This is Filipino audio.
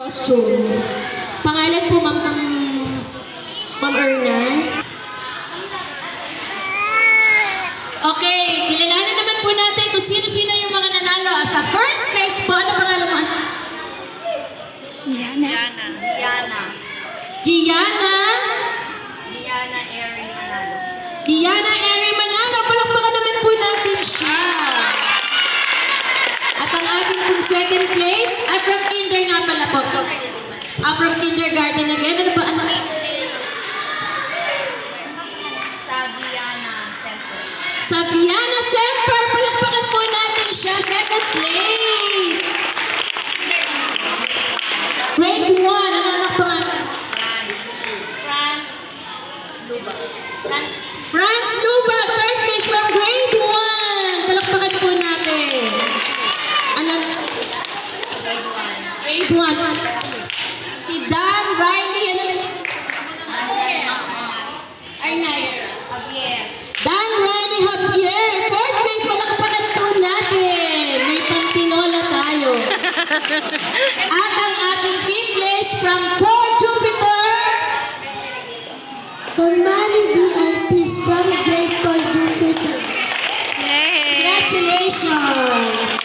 Costume. Pangalan po, Ma'am Erna. Okay, kilalanin naman po natin kung sino-sino yung mga nanalo. Sa first place po, ano pangalan mo? Diana. Diana Eri Manalo. Palakpakan naman po natin siya. At ang ating pong second place, from kinder nga pala po. From kindergarten again. Ano ba? Ano? Sabiana Semper. Palakpakan po natin siya. Second place. Grade 1. Ano anak pangalan? Franz Luba. Third place from grade 1. Palakpakan po natin. Ano? Grade 1. Si Dan Riley. Ano? Ay, nice. Dan Riley Javier. Fourth place. Palakpakan po natin. May pantinola tayo. At ang ating fifth place from Port Jupiter. Normally the artist from Great Port Jupiter. Congratulations.